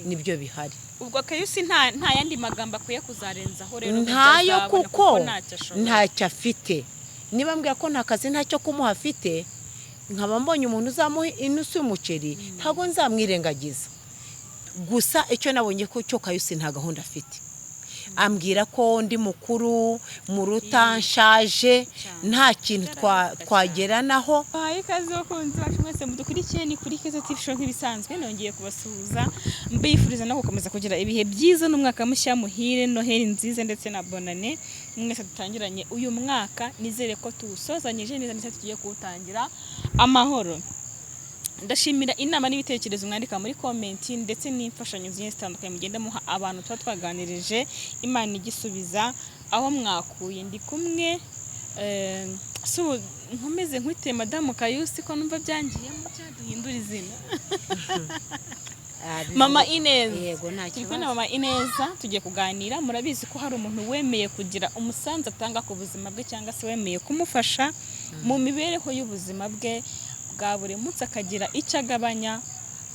nibyo bihari. Ubwo Kayusi nta yandi magambo akwiye kuzarenzaho rero ntayo kuko ntacyo afite. Niba mbwira ko nta kazi ntacyo kumuha afite, nkaba mbonye umuntu uzamuha inusu y'umuceri ntago nzamwirengagiza. Gusa icyo nabonye ko cyo Kayusi nta gahunda afite. Ambwira ko ndi mukuru muruta nshaje nta kintu twageranaho. Ikaze bakunzi bacu mwese mudukurikiye ni kuri Keza TV show nk'ibisanzwe, nongeye kubasuhuza mbifuriza no gukomeza kugira ibihe byiza n'umwaka mushya muhire, Noheli nziza ndetse na bonane mwese dutangiranye uyu mwaka. Nizere ko tuwusozanyije neza ndetse tugiye kuwutangira amahoro. Ndashimira inama n'ibitekerezo mwandika muri comment ndetse n'imfashanyo zitandukanye mugenda muha abantu twaganirije, Imana igisubiza aho mwakuye. Ndi kumwe nkomeze nkwite Madame Kayusi ko numva byangiyemo cyaduhindura izina. Mama Inez. Yego nta kibazo. Mama Inez tugiye kuganira. Murabizi ko hari umuntu wemeye kugira umusanzu atanga ku buzima bwe cyangwa se wemeye kumufasha mu mibereho y'ubuzima bwe bwa buri munsi, akagira icyo agabanya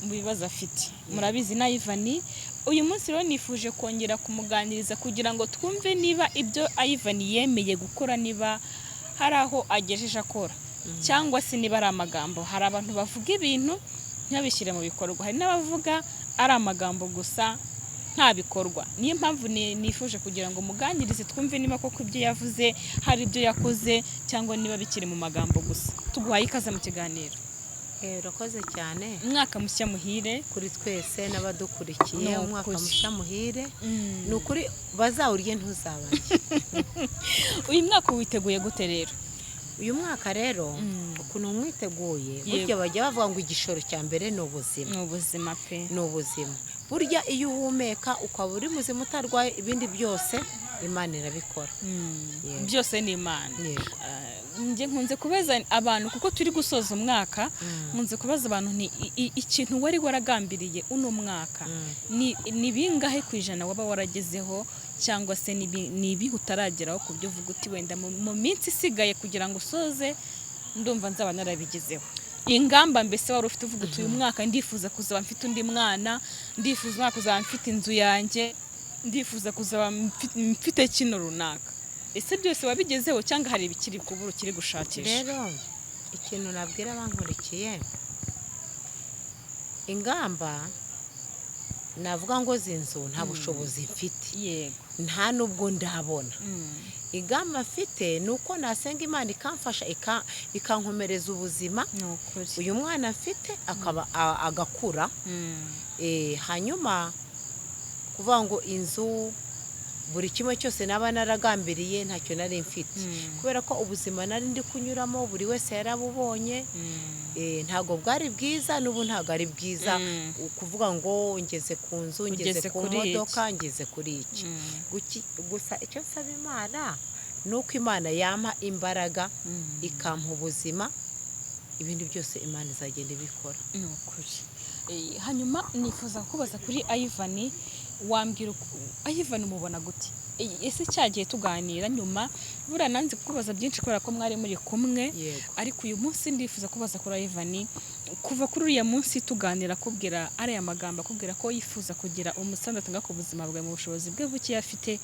mu bibazo afite. Murabizi na Ivani. Uyu munsi rero nifuje kongera kumuganiriza kugira ngo twumve niba ibyo Ivani yemeye gukora niba hari aho agejeje akora cyangwa se niba ari amagambo. Hari abantu bavuga ibintu ntibabishyire mu bikorwa, hari n'abavuga ari amagambo gusa nta bikorwa. Niyo mpamvu nifuje kugira ngo muganirize twumve niba koko ibyo yavuze hari ibyo yakoze cyangwa niba bikiri mu magambo gusa. Tuguhaye ikaze mu kiganiro. Urakoze cyane. Umwaka mushya muhire kuri twese n'abadukurikiye. Umwaka mushya muhire. Nukuri bazawurye ntuzabanye. Uyu mwaka witeguye gute rero? Uyu mwaka rero ukuntu mwiteguye, burya bajya bavuga ngo igishoro cya mbere ni ubuzima. Ni ubuzima pe. Ni ubuzima. Burya iyo uhumeka ukaba uri muzima utarwaye, ibindi byose Imana irabikora. Byose ni Imana. Nje nkunze kubaza abantu kuko turi gusoza umwaka, nkunze kubaza abantu ni ikintu wari waragambiriye uno mwaka ni bingahe kwijana waba waragezeho, cyangwa se ni bihe utarageraho ku byo uvuga uti wenda mu minsi isigaye kugira ngo usoze ndumva nzaba narabigezeho. Ingamba mbese wari ufite uvuga uti uyu mwaka ndifuza kuzaba mfite undi mwana, ndifuza umwaka kuzaba mfite inzu yanjye, ndifuza kuzaba mfite kino runaka. Ese byose wabigezeho cyangwa hari ibikiri kubura ukiri gushakisha? Rero ikintu nabwira abankurikiye, ingamba navuga ngo zinzu nta bushobozi mfite. Yego. Nta nubwo ndabona. Ingamba mfite nuko nasenga Imana ikamfasha ikankomereza ubuzima. Uyu mwana afite akaba agakura. Hanyuma kuvuga ngo inzu buri kimwe cyose naba naragambiriye ntacyo nari mfite, kubera ko ubuzima nari ndi kunyuramo buri wese yarabubonye. Ntago bwari bwiza, n'ubu ntago ari bwiza kuvuga ngo ngeze ku nzu, ngeze ku modoka, ngeze kuri iki. Gusa icyo nsaba Imana nuko Imana yampa imbaraga ikampa ubuzima, ibindi byose Imana izagenda ibikora. Hanyuma nifuza kubaza kuri Ivani, wambwira Ivani umubona gute? Ese cyagiye tuganira nyuma bura nanze kukubaza byinshi kubera ko mwari muri kumwe, ariko uyu munsi ndifuza kubaza kuri Ivani kuva kuri uriya munsi tuganira kubwira ari amagambo akubwira ko yifuza kugira umusanzu atanga ku buzima bwe mu bushobozi bwe buke afite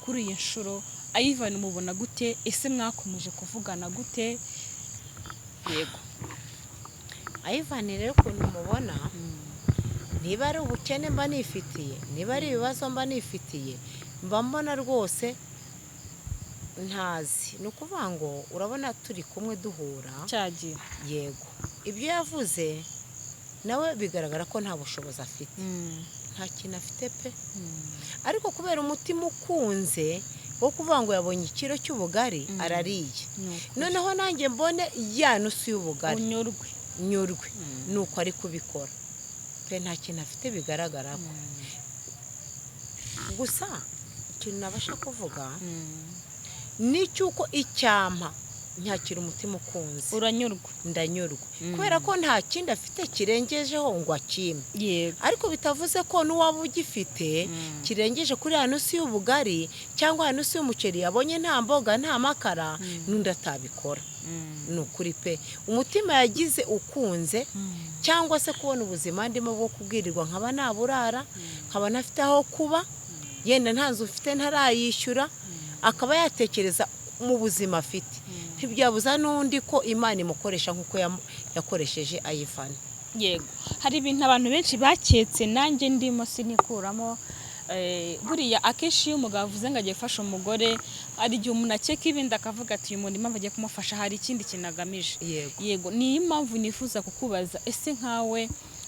kuri iyi nshuro. Ivani umubona gute? Ese mwakomeje kuvugana gute? Yego. Ivani rero ukuntu mubona, niba ari ubukene mba nifitiye, niba ari ibibazo mba nifitiye, mba mbona rwose ntazi. Ni ukuvuga ngo urabona turi kumwe duhura cyagiye. Yego. Ibyo yavuze nawe bigaragara ko nta bushobozi afite. Nta kintu afite pe. Ariko kubera umutima ukunze wo kuvuga ngo yabonye ikiro cy'ubugari arariye. Noneho nanjye mbone ya nusu y'ubugari. Nyurwe. Nuko ari kubikora. Pe nta kintu afite bigaragara ko. Gusa ikintu nabasha kuvuga ni cyuko icyampa nyakira umutima ukunze, uranyurwa, ndanyurwa kubera ko nta kindi afite kirengejeho ngo akime. yego, ariko bitavuze ko n'uwaba ugifite kirengeje kuri ya nusu y'ubugari cyangwa ya nusu y'umuceri yabonye nta mboga nta makara n'undi atabikora. ni ukuri pe, umutima yagize ukunze cyangwa se kubona ubuzima ndimo bwo kubwirirwa nkaba naburara, nkaba ntafite aho kuba, yenda nta nzu ufite ntarayishyura, akaba yatekereza mu buzima afite, ntibyabuza n'undi ko Imana imukoresha nk'uko yakoresheje Ayivani. yego. Hari ibintu abantu benshi baketse, nanjye ndimo sinikuramo. Buriya akenshi iyo umugabo avuze ngo agiye gufasha umugore, hari igihe umuntu akeka ibindi akavuga ati uyu muntu impamvu agiye kumufasha hari ikindi kintu agamije. Yego, niyo mpamvu nifuza kukubaza, ese nkawe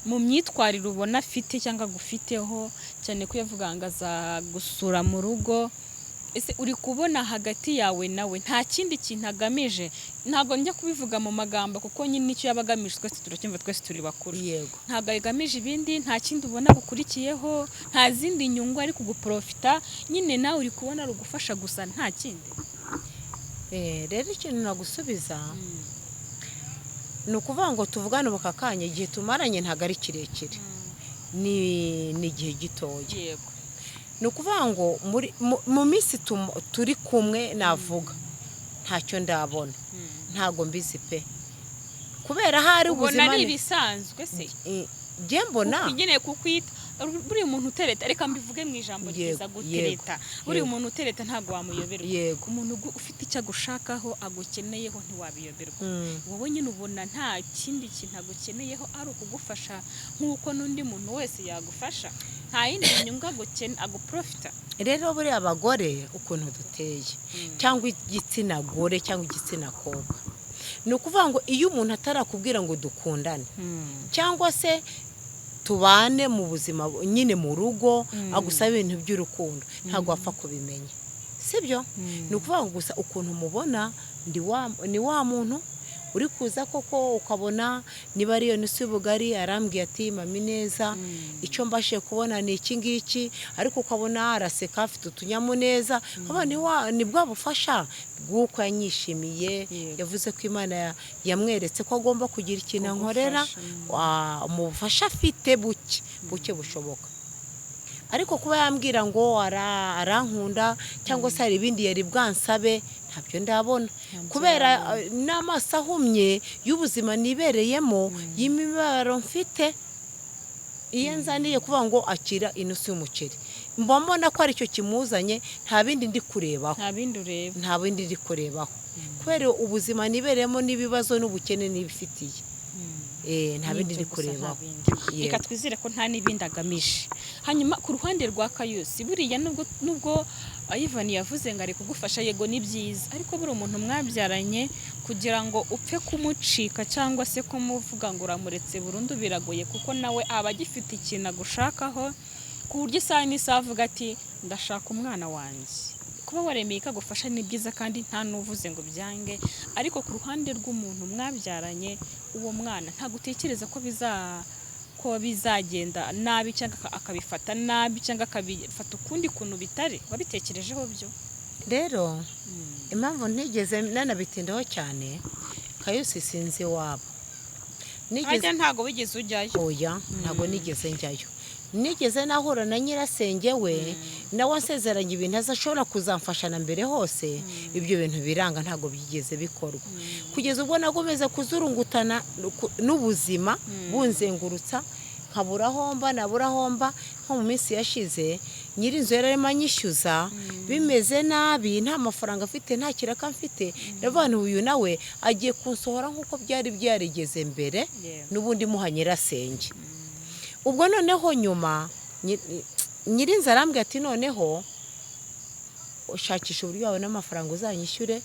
mu myitwarire ubona afite cyangwa gufiteho, cyane ko yavuga ngo aza gusura mu rugo, ese uri kubona hagati yawe nawe nta kindi kintu agamije? Ntabwo njya kubivuga mu magambo kuko nyine icyo yaba agamije twese turacyumva, twese turi bakuru. Yego, ntabwo agamije ibindi, nta kindi ubona bukurikiyeho, nta zindi nyungu ari kuguprofita, nyine nawe uri kubona ari ugufasha gusa nta kindi. rero ikintu nagusubiza ni ukuvuga ngo tuvugane ubu aka kanya, igihe tumaranye ntabwo ari kirekire, ni igihe gitoya. Yego, ni ukuvuga ngo mu minsi turi kumwe navuga ntacyo ndabona, ntago mbizi pe, kubera hari ubuzima ubona ari ibisanzwe se? njye mbona ukeneye kukwita buri muntu utereta, reka mbivuge mu ijambo ryiza, gutereta. Buri muntu utereta ntabwo wamuyoberwa. Umuntu ufite icyo agushakaho agukeneyeho ntiwabiyoberwa. wowe nyine ubona nta kindi kintu agukeneyeho ari ukugufasha nk'uko n'undi muntu wese yagufasha, nta yindi nyungu aguprofita. rero buriya abagore ukuntu duteye, cyangwa igitsina gore cyangwa igitsina kobwa, ni ukuvuga ngo iyo umuntu atarakubwira ngo dukundane cyangwa se tubane mu buzima nyine mu rugo, agusaba ibintu by'urukundo, ntabwo wapfa kubimenya, sibyo? ni ukuvuga ngo gusa ukuntu mubona ni wa muntu uri kuza koko ukabona niba ari iyo nusu y'ubugari arambwiye ati mami neza icyo mbashe kubona ni iki ngiki, ariko ukabona araseka afite utunyamuneza, ni bwa bufasha bw'uko yanyishimiye, yavuze ko Imana yamweretse ko agomba kugira ikintu ankorera, mu bufasha afite buke bushoboka. ariko kuba yambwira ngo arankunda cyangwa se hari ibindi yari bwansabe, ntabyo ndabona, kubera n'amaso ahumye y'ubuzima nibereyemo y'imibabaro mfite. iyo nzaniye kuvuga ngo akira inusu y'umuceri, mba mbona ko aricyo kimuzanye, nta bindi ndi kurebaho, nta bindi ndi kurebaho, kubera ubuzima nibereyemo n'ibibazo n'ubukene nibifitiye, nta bindi ndi kurebaho. Reka twizere ko nta n'ibindi agamije. Hanyuma ku ruhande rwa Kayusi, buriya nubwo Ayivani yavuze ngo ari kugufasha, yego ni byiza, ariko buri umuntu mwabyaranye kugira ngo upfe kumucika cyangwa se kumuvuga ngo uramuretse burundu biragoye, kuko nawe aba agifite ikintu agushakaho, ku buryo isaha n'isaha avuga ati ndashaka umwana wanjye. Kuba waremeye ko agufasha ni byiza kandi nta n'uvuze ngo byange, ariko ku ruhande rw'umuntu mwabyaranye, uwo mwana ntabwo utekereza ko bizagenda nabi cyangwa akabifata nabi cyangwa akabifata ukundi kuntu bitari wabitekerejeho byo? rero impamvu ntigeze nanabitindaho cyane, Kayusi sinzi wabo ntabwo wigeze ujyayo. oya, ntabwo nigeze njyayo, nigeze nahura na nyirasenge we, nawe asezeranye ibintu azashobora kuzamfasha na mbere hose, ibyo bintu biranga, ntabwo byigeze bikorwa, kugeza ubwo nagomeza kuzurungutana n'ubuzima bunzengurutsa, nkabura homba. nko mu minsi yashize nyirinzu yararimo anyishyuza, bimeze nabi, nta mafaranga afite, nta kiraka mfite, ndavuga uyu nawe agiye kunsohora nk'uko byari byarigeze mbere, n'ubundi muha nyirasenge. ubwo noneho nyuma nyirinzu arambwira ati noneho ushakisha uburyo wawe n'amafaranga uzanyishyure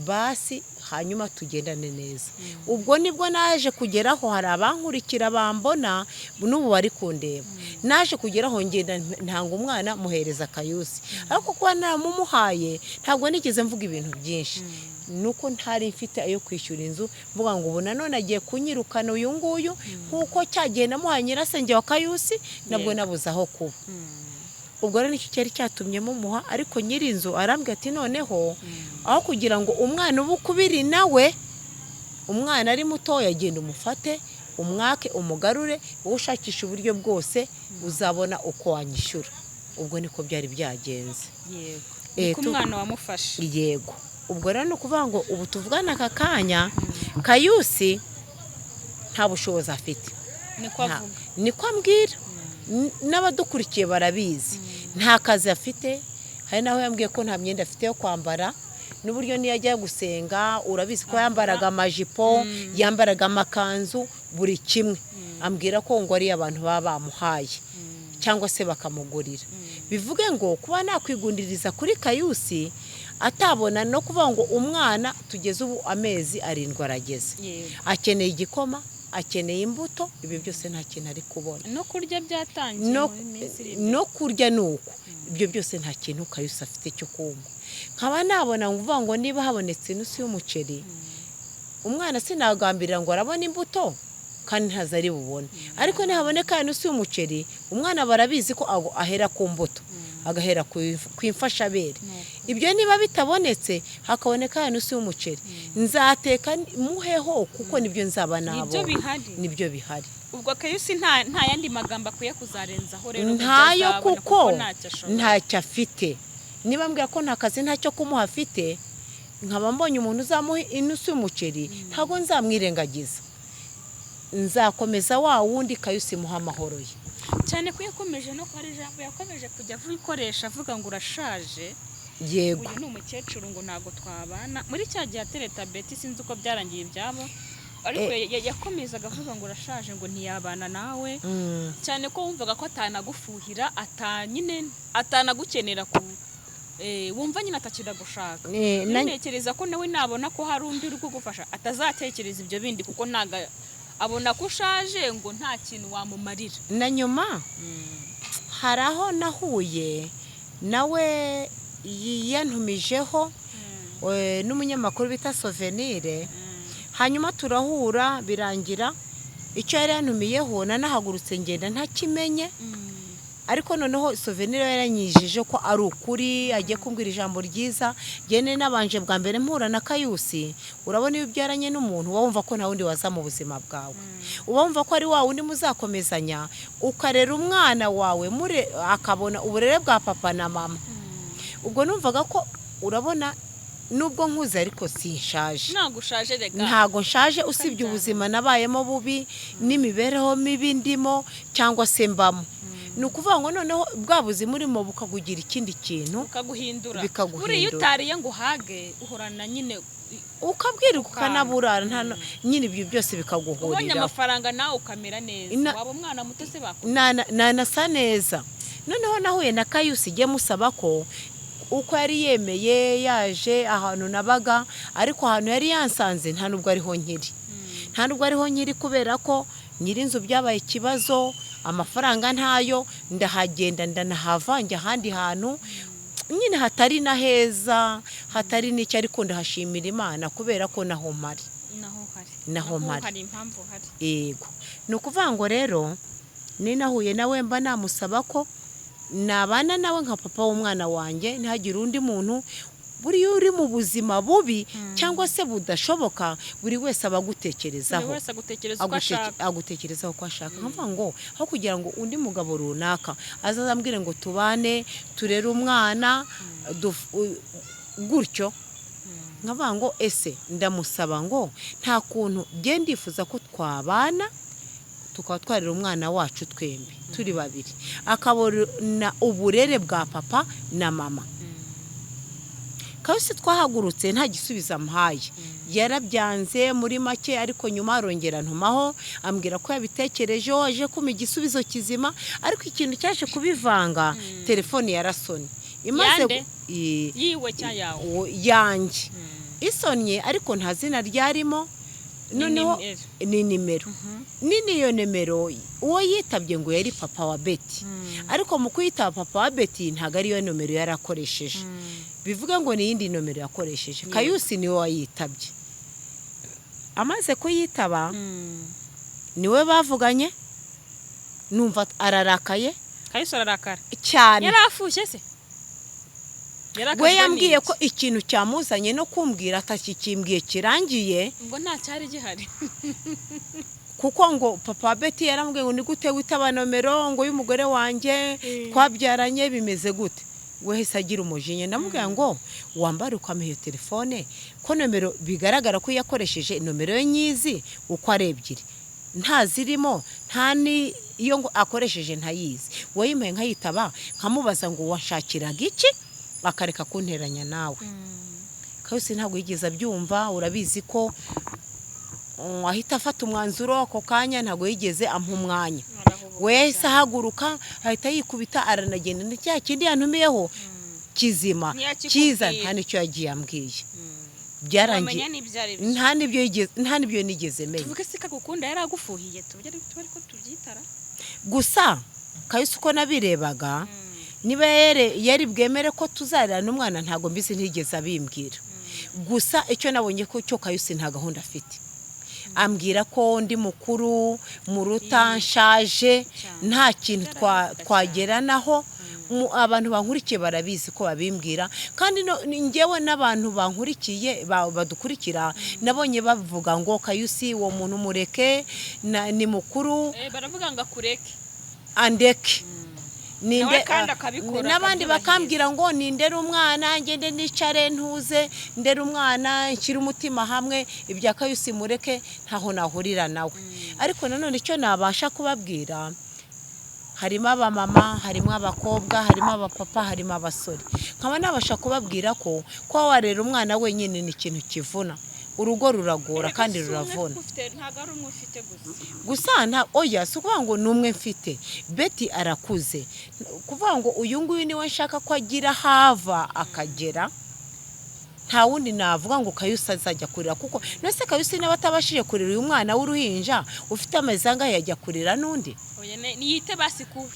basi, hanyuma tugendane neza. ubwo nibwo naje kugeraho, hari abankurikira bambona n'ubu bari kundeba, naje kugeraho ngenda ntanga umwana muhereza Kayusi, ariko kuba naramumuhaye ntabwo nigeze mvuga ibintu byinshi, nuko ntari mfite ayo kwishyura inzu, mvuga ngo ubu nanone agiye kunyirukana uyu nguyu, nk'uko cyagiye namuhaye nyirasenge wa Kayusi, nabwo nabuze aho kuba. ubwo rero nicyo cyari cyatumye mumuha, ariko nyir'inzu arambwira ati noneho aho kugira ngo umwana uba ukubiri nawe, umwana ari mutoya agenda umufate umwake umugarure, wowe ushakisha uburyo bwose uzabona uko wanyishyura. Ubwo niko byari byagenze. Yego, umwana wamufashe. Yego, ubwo rero ni ukuvuga ngo ubu tuvugana aka kanya Kayusi nta bushobozi afite, niko ambwira, n'abadukurikiye barabizi, nta kazi afite. Hari naho yambwiye ko nta myenda afite yo kwambara, n'uburyo niyo ajya gusenga urabizi ko yambaraga amajipo, yambaraga amakanzu, buri kimwe ambwira ko ngo ari abantu baba bamuhaye cyangwa se bakamugurira. Bivuge ngo kuba nakwigundiriza kuri Kayusi atabona no kuvuga ngo umwana tugeze ubu amezi 7 arageze, akeneye igikoma, akeneye imbuto, ibi byose nta kintu ari kubona. No kurya byatangiye no kurya nuko ibyo byose nta kintu Kayusi afite cyo kumva. Nkaba nabona nguvuga ngo niba habonetse inusu y'umuceri, umwana sinagambirira ngo arabona imbuto kandi ntazari bubone, ariko nihaboneka inusu y'umuceri umwana barabizi ko ahera ku mbuto, agahera kwimfashabere. Ibyo niba bitabonetse hakaboneka inusu y'umuceri, nzateka muheho kuko nibyo nzaba nabo, nibyo bihari. Ubwo Kayusi nta yandi magambo akwiye kuzarenzaho rero, ntayo kuko ntacyo afite. Niba mbwira ko nta kazi ntacyo kumuha afite, nkaba mbonye umuntu uzamuha inusu y'umuceri, ntabwo nzamwirengagiza, nzakomeza wa wundi Kayusi muha amahoro ye. Cyane ko yakomeje no ko hari ijambo yakomeje kujya avikoresha avuga ngo urashaje. Yego, uyu ni umukecuru ngo ntago twabana. Muri cya gihe atereta Betty sinzi uko byarangiye ibyabo, ariko yakomezaga avuga ngo urashaje, ngo ntiyabana nawe, cyane ko wumvaga ko atanagufuhira, atanagukenera ku wumva nyine atakira gushaka. Ntekereza ko nawe nabona ko hari undi uri kugufasha atazatekereza ibyo bindi, kuko ntago abona ko ushaje ngo nta kintu wamumarira. Na nyuma hari aho nahuye nawe yantumijeho n'umunyamakuru bita Souvenir, hanyuma turahura birangira icyo yari yantumiyeho nanahagurutse ngenda ntakimenye, ariko noneho Souvenir yaranyijije ko ari ukuri, agiye kumbwira ijambo ryiza. Gene nabanje bwa mbere mpura na Kayusi, urabona iyo byaranye n'umuntu wumva ko nta wundi waza mu buzima bwawe, wumva ko ari wa wundi muzakomezanya, ukarera umwana wawe akabona uburere bwa papa na mama. Ubwo numvaga ko urabona nubwo nkuze ariko sinshaje, ntago nshaje, usibye ubuzima nabayemo bubi n'imibereho mibi ndimo cyangwa se mbamo. Ni ukuvuga ngo noneho bwa buzima urimo bukagugira ikindi kintu, bukaguhindura. Buriya utariye ngo uhage uhorana nyine, ukabwira ukanaburara, nyine ibyo byose bikaguhurira. Ubonye amafaranga nawe ukamera neza, waba umwana muto se bakora nasa neza. Noneho nahuye na Kayusi igiye musaba ko uko yari yemeye yaje ahantu nabaga, ariko ahantu yari yansanze nta nubwo ariho nkiri, kubera ko nyir'inzu byabaye ikibazo, amafaranga ntayo, ndahagenda ndanahava njya ahandi hantu nyine hatari na heza, hatari n'icyo, ariko ndahashimira Imana kubera ko naho mpari. Yego, ni ukuvuga ngo rero ni nahuye nawe mba namusaba ko nabana nawe nka papa w'umwana wanjye, ntihagire undi muntu. Buri uri mu buzima bubi cyangwa se budashoboka, buri wese abagutekerezaho, agutekerezaho ko ashaka. Nkavuga ngo aho kugira ngo undi mugabo runaka azazambwire ngo tubane turere umwana gutyo, nkavuga ngo ese ndamusaba ngo nta kuntu genda ndifuza ko twabana tukaba twarira umwana wacu twembi turi babiri, akabona uburere bwa papa na mama. Kayusi twahagurutse nta gisubizo amuhaye, yarabyanze muri make, ariko nyuma arongera ntumaho ambwira ko yabitekerejeho, aje kuma igisubizo kizima, ariko ikintu cyaje kubivanga, telefone yarasonye imaze yiwe cyayawo yanjye isonye, ariko nta zina ryarimo. Noneho ni nimero nini, iyo nimero uwo yitabye ngo yari papa wa Betty, ariko mu kwitaba papa wa Betty ntago ari yo nimero yarakoresheje, bivuga ngo ni yindi nimero yakoresheje. Kayusi niwe wayitabye, amaze kuyitaba niwe bavuganye, numva ararakaye, Kayusa ararakara cyane. yarafushye se We yambwiye ko ikintu cyamuzanye no kumbwira atakikimbwiye kirangiye ngo nta cyari gihari kuko ngo papa Betty yarambwiye ngo ni gute witaba nomero ngo y'umugore wanjye twabyaranye bimeze gute. We hese agira umujinya ndamubwira ngo wambare ukamuha telefone ko nomero bigaragara ko yakoresheje nomero ye nyizi uko ari ebyiri nta zirimo nta ni iyo ngo akoresheje ntayizi. We yimpaye nkayitaba nkamubaza ngo washakiraga iki akareka kunteranya nawe. Kayusi ntabwo yigeze abyumva urabizi ko ahita afata umwanzuro ako kanya ntabwo yigeze ampa umwanya. Wese ahaguruka ahita yikubita aranagenda n'icya kindi yantumiyeho kizima kiza nta nicyo yagiye ambwiye byarangiye nta nibyo nigeze menya. Tuvuge se kagukunda yaragufuhiye tubye ko tubyitara gusa Kayusi uko nabirebaga niba yari bwemere ko tuzarira n'umwana ntago mbizi ntigeze abimbwira. Gusa icyo nabonye ko cyo Kayusi nta gahunda afite. Ambwira ko ndi mukuru muruta nshaje nta kintu twageranaho. Abantu bankurikiye barabizi ko babimbwira kandi ngewe n'abantu bankurikiye badukurikira nabonye bavuga ngo Kayusi uwo muntu mureke ni mukuru baravuga ngo akureke andeke ninde n'abandi bakambwira ngo nindere umwana ngende nicare ntuze ndere umwana nshyira umutima hamwe ibya Kayusi mureke ntaho nahurira nawe. Ariko nanone icyo nabasha kubabwira harimo abamama harimo abakobwa harimo abapapa harimo abasore nkaba nabasha kubabwira ko warera umwana wenyine ni ikintu kivuna urugo ruragora kandi ruravuna. Gusa nta oya si ukuvuga ngo numwe mfite Betty arakuze kuvuga ngo uyu nguyu niwe nshaka ko agira hava akagera nta wundi navuga ngo Kayusi azajya kurira kuko nose Kayusi nawe atabashije kurira uyu mwana w'uruhinja ufite amazanga yajya kurira n'undi niyite basikuwe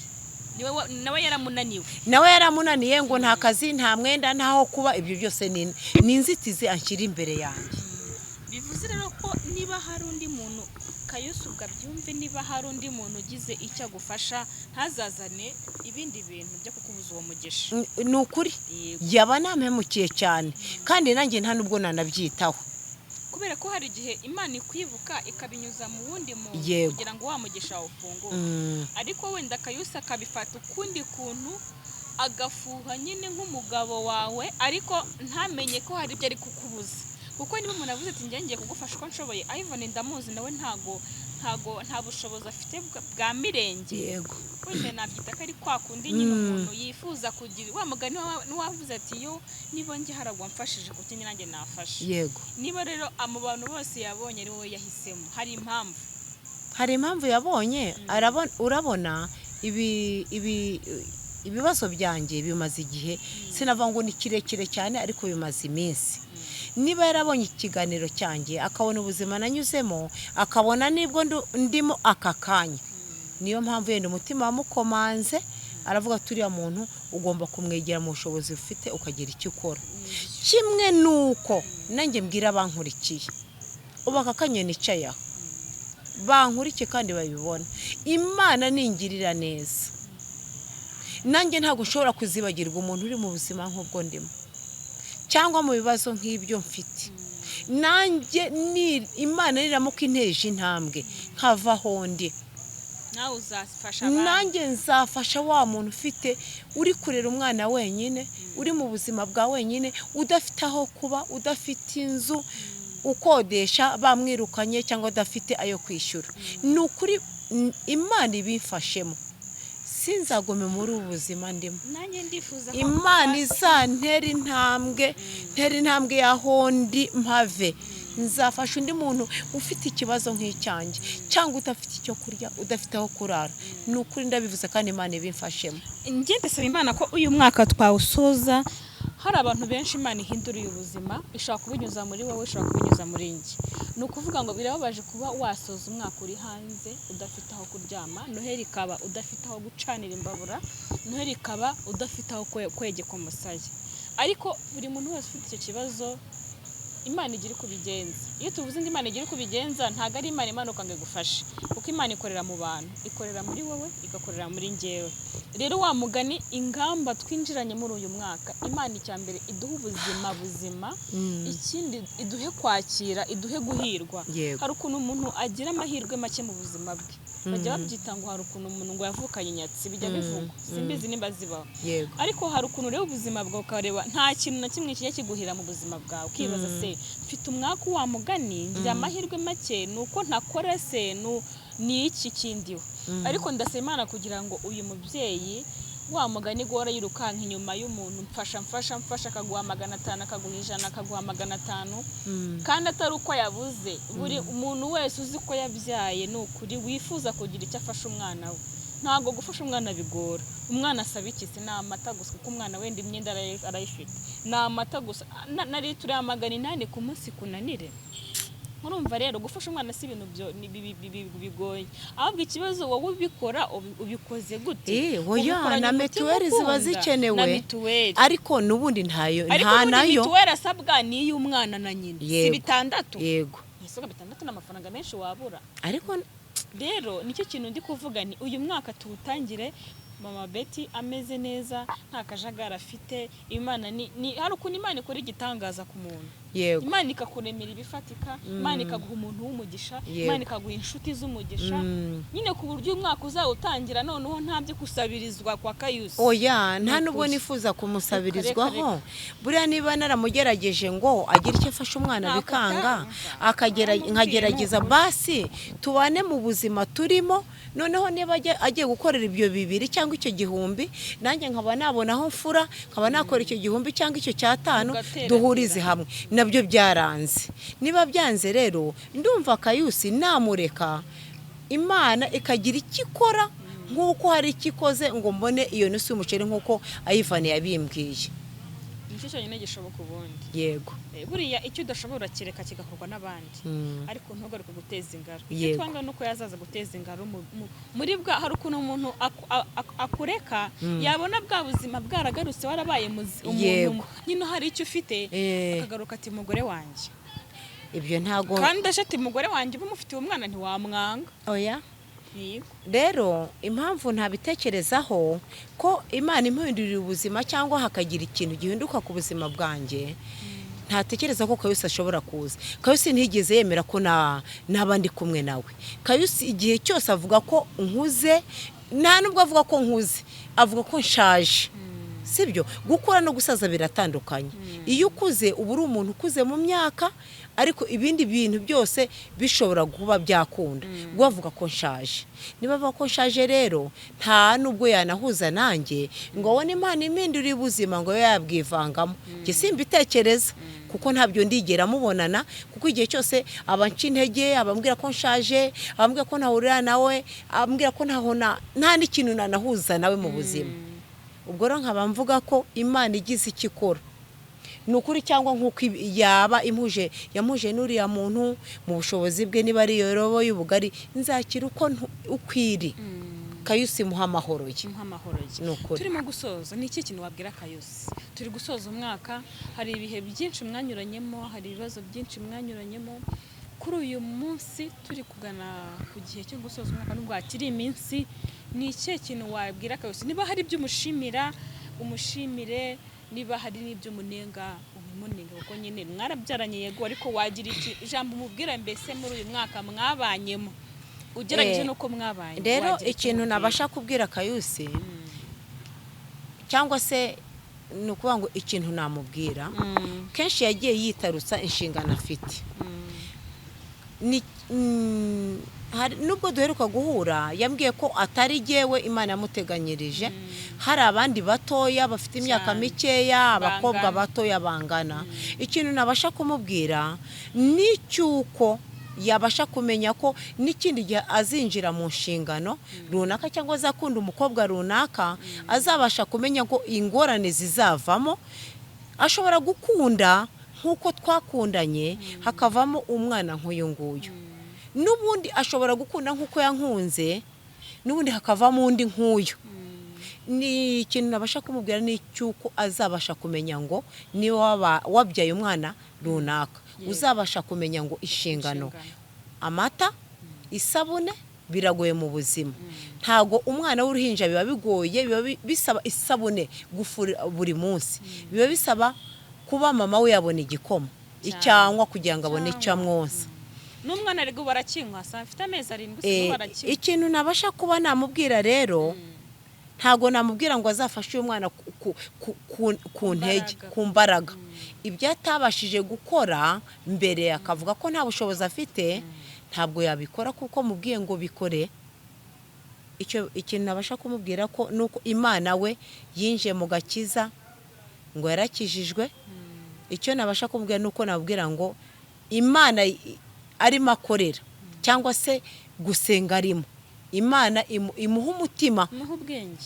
nawe yaramunaniye ngo nta kazi nta mwenda ntaho kuba ibyo byose ni inzitizi anshyira imbere yanjye. Bivuze rero ko niba hari undi muntu Kayusi ugabyumve niba hari undi muntu ugize icyo agufasha ntazazane ibindi bintu byo kukubuza uwo mugisha. Ni ukuri yaba nampemukiye cyane kandi nanjye nta nubwo nanabyitaho kubera ko hari igihe Imana ikwibuka ikabinyuza mu wundi muntu kugira ngo wamugisha ufunguke. Ariko wenda Kayusi akabifata ukundi kuntu agafuha nyine nk'umugabo wawe ariko ntamenye ko hari ibyo ari kukubuza kuko niba umuntu avuze ati ngiye kugufasha uko nshoboye Ivan ndamuzi nawe nta bushobozi afite bwa mirenge. Yego wenda nabyita ko ari kwa kundi nyine umuntu yifuza kugira wa mugani wavuze ati yo niba nge haragwa mfashije kuko nanjye nafashe. Yego niba rero mu bantu bose yabonye ari wowe yahisemo hari impamvu yabonye urabona ibibazo byanjye bimaze igihe sinavuga ngo ni kirekire cyane ariko bimaze iminsi. Niba yarabonye ikiganiro cyanjye akabona ubuzima nanyuzemo akabona nibwo ndimo aka kanya niyo mpamvu yenda umutima wamukomanze aravuga turiya muntu ugomba kumwegera mu bushobozi ufite ukagira icyo ukora. Kimwe nuko nanjye mbwira abankurikiye ubu aka kanya nicaye aho bankurikiye kandi babibona Imana ningirira neza nanjye ntabwo ushobora kuzibagirwa umuntu uri mu buzima nk'ubwo ndimo cyangwa mu bibazo nk'ibyo mfite. Nanjye Imana niramuka inteje intambwe nkavaho ndi nawe uzafasha abandi nanjye nzafasha wa muntu ufite uri kurera umwana wenyine uri mu buzima bwa wenyine udafite aho kuba udafite inzu ukodesha bamwirukanye cyangwa udafite ayo kwishyura. Ni ukuri Imana ibifashemo sinzagome muri ubu buzima ndimo. Nanjye ndifuza ko Imana izantera intambwe yaho ndi mpave nzafasha undi muntu ufite ikibazo nk'icyanjye cyangwa udafite icyo kurya udafite aho kurara. Ni ukuri ndabivuze kandi Imana ibimfashemo. Njye ndasaba Imana ko uyu mwaka twawusoza hari abantu benshi Imana ihinduriye ubuzima ishaka kubinyuza muri wowe ishaka kubinyuza muri njye. Ni ukuvuga ngo birababaje kuba wasoza umwaka uri hanze udafite aho kuryama, Noheli ikaba udafite aho gucanira imbabura, Noheli ikaba udafite aho kwegeka umusaya. Ariko buri muntu wese ufite icyo kibazo Imana igira uko ibigenza. Iyo tuvuze ngo Imana igira uko ibigenza ntabwo ari Imana imanuka ngo igufashe, kuko Imana ikorera mu bantu, ikorera muri wowe, igakorera muri njyewe. Rero wa mugani ingamba twinjiranye muri uyu mwaka, Imana icyambere iduha ubuzima buzima, ikindi iduhe kwakira, iduhe guhirwa. Hari ukuntu umuntu agira amahirwe make mu buzima bwe, bajya babyita ngo hari ukuntu umuntu ngo yavukanye inyatsi, bijya bivugwa, simbizi nimba zibaho. Ariko hari ukuntu rero ubuzima bwawe ukareba nta kintu na kimwe kijya kiguhira mu buzima bwawe, ukibaza se mfite umwaka wa mugani ngira amahirwe make nuko ntakora se ni iki kindiwe. Ariko ndasaba Imana kugira ngo uyu mubyeyi wa mugani gora yirukanka inyuma y'umuntu mfasha akaguha 500 akaguha 100 akaguha 500, kandi atari uko yabuze. Buri umuntu wese uzi ko yabyaye n'ukuri wifuza kugira icyo afasha umwana we. Ntago gufasha umwana bigora. Umwana asaba iki se? Ni amata gusa, kuko umwana wenda imyenda arayifite. Ni amata gusa, na litiro ya 800 ku munsi kunanire. Urumva rero gufasha umwana si ibintu bigoye, ahubwo ikibazo wowe ubikora ubikoze gute? Hoya na mituweli ziba zikenewe, ariko nubundi ntayo nta nayo. Mituweli asabwa ni y'umwana na nyina, si 6. Yego, isoga 6 n'amafaranga menshi wabura. Ariko rero nicyo kintu ndi kuvuga, ni uyu mwaka tuwutangire Mama Betty ameze neza, nta kajagara afite. Imana ni hari ukuntu Imana ikora igitangaza ku muntu. Imana ikakuremera ibifatika, Imana ikaguha umuntu w'umugisha, Imana ikaguha inshuti z'umugisha, nyine ku buryo umwaka uzawutangira noneho nta byo kusabirizwa kwa Kayusi. Oya, nta nubwo nifuza kumusabirizwaho. Buriya niba naramugerageje ngo agire icyo afasha umwana bikanga, nkagerageza basi tubane mu buzima turimo, noneho niba agiye gukorera ibyo 2 cyangwa icyo 1000, nanjye nkaba nabonaho mfura, nkaba nakora icyo 1000 cyangwa icyo 5, duhurize hamwe. Nabyo byaranze. Niba byanze rero ndumva Kayusi namureka, Imana ikagira ikikora nk'uko hari ikikoze ngo mbone iyo nusu y'umuceri nk'uko Ayivani yabimbwiye. Nicyo cyonyine gishoboka ubundi. Yego. Buriya icyo udashobora kireka kigakorwa n'abandi, ariko ntugaruke guteza ingaro. Icyo twanga nuko yazaza guteza ingaro muri bwa. Hari ukuntu umuntu akureka yabona bwa buzima bwaragarutse, warabaye umuntu nyine hari icyo ufite, akagaruka ati mugore wanjye. Ibyo ntago, kandi ashati mugore wanjye bumufitiye umwana ntiwamwanga. Oya. Rero impamvu ntabitekerezaho ko Imana impindurira ubuzima cyangwa hakagira ikintu gihinduka ku buzima bwanjye, ntatekereza ko Kayusi ashobora kuza. Kayusi ntigeze yemera ko n'abandi kumwe nawe. Kayusi igihe cyose avuga ko nkuze, nta nubwo avuga ko nkuze, avuga ko nshaje. Sibyo, gukura no gusaza biratandukanye. Iyo ukuze uba uri umuntu ukuze mu myaka, ariko ibindi bintu byose bishobora kuba byakunda. Bavuga ko nshaje. Niba bavuga ko nshaje rero nta nubwo yanahuza nanjye ngo abone Imana impindurira ubuzima ngo yabwivangamo. Njye simbitekereza, kuko ntabyo ndigera mubonana, kuko igihe cyose abanca intege, abambwira ko nshaje, abambwira ko ntahurira nawe, abambwira ko nta n'ikintu nanahuza nawe mu buzima. Ubwo rero nkaba mvuga ko Imana igize ikikora nukuri, cyangwa nkuko yaba yamuje n'uriya muntu mu bushobozi bwe, niba ari yorobo y'ubugari, nzakira ukwiri. Kayusi muha amahoro ye. Turimo gusoza, ni iki kintu wabwira Kayusi? Turi gusoza umwaka, hari ibihe byinshi mwanyuranyemo, hari ibibazo byinshi mwanyuranyemo. Kuri uyu munsi turi kugana ku gihe cyo gusoza umwaka, nubwo hakiri iminsi, ni iki kintu wabwira Kayusi? Niba hari ibyo umushimire, niba hari n'ibyo munenga umumunenga, kuko nyine mwarabyaranye yego, ariko wagira iki ijambo umubwira mbese muri uyu mwaka mwabanyemo ugerageje nuko mwabanye? Rero ikintu nabasha kubwira Kayusi, cyangwa se ni ukuvuga ngo ikintu namubwira, kenshi yagiye yitarutsa inshingano afite. Nubwo duheruka guhura yambwiye ko atari jyewe Imana yamuteganyirije, hari abandi batoya bafite imyaka mikeya, abakobwa batoya bangana. Ikintu nabasha kumubwira ni cyuko yabasha kumenya ko n'ikindi gihe azinjira mu nshingano runaka cyangwa azakunda umukobwa runaka, azabasha kumenya ko ingorane zizavamo. Ashobora gukunda nk'uko twakundanye hakavamo umwana nk'uyu nguyu, n'ubundi ashobora gukunda nk'uko yankunze, n'ubundi hakavamo undi nk'uyu. ni ikintu nabasha kumubwira ni cyuko azabasha kumenya ngo niba wabyaye umwana runaka uzabasha kumenya ngo inshingano amata isabune biragoye mu buzima ntago umwana w'uruhinja biba bigoye biba bisaba isabune gufura buri munsi biba bisaba kuba mama we yabona igikoma icyangwa kugira ngo abone icyo amwonsa n'umwana ariko barakinywa afite amezi 7 se barakinywa ikintu nabasha kuba namubwira rero ntago namubwira ngo azafashe uyu mwana ku ntege ku mbaraga ibyo atabashije gukora mbere akavuga ko nta bushobozi afite ntabwo yabikora kuko mubwiye ngo bikore ikintu nabasha kumubwira ko nuko Imana we yinjiye mu gakiza ngo yarakijijwe icyo nabasha kumubwira nuko nabwira ngo Imana arimo akorera cyangwa se gusenga arimo Imana imuha umutima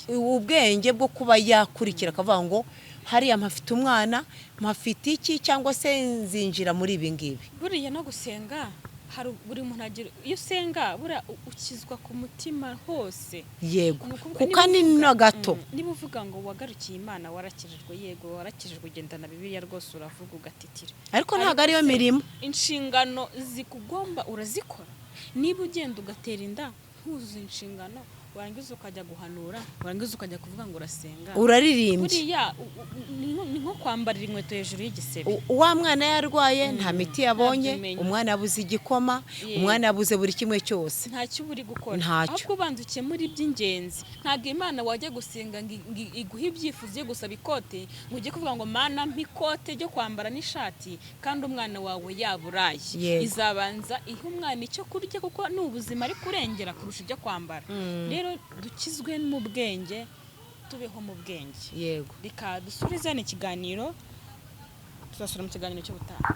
ubwenge bwo kuba yakurikira akavuga ngo hariya mpafite umwana mpafite iki cyangwa se nzinjira muri ibi ngibi buriya no gusenga hari buri muntu agira iyo usenga bura ukizwa ku mutima hose yego kuko ni no gato niba uvuga ngo wagarukiye Imana warakijijwe yego warakijijwe ugendana Bibiliya rwose uravuga ugatitira ariko ntago ariyo mirimo inshingano zikugomba urazikora niba ugenda ugatera inda ntuzuze inshingano warangiza ukajya guhanura warangiza ukajya kuvuga ngo urasenga uraririmbye buriya ni nko kwambarira inkweto hejuru y'igisebe wa mwana yarwaye nta miti yabonye umwana yabuze igikoma umwana yabuze buri kimwe cyose ntacyo uri gukora ahubwo bandukiye muri by'ingenzi ntago Imana wajya gusenga iguha ibyifuzo yo gusaba ikote ngo ujye kuvuga ngo Mana mpikote ryo kwambara n'ishati kandi umwana wawe yaburaye izabanza ihe umwana icyo kurya kuko ni ubuzima ari kurengera kurusha ibyo kwambara rero dukizwe mu bwenge tubeho mu bwenge yego reka dusubize ikiganiro tuzasura mu kiganiro cy'ubutaha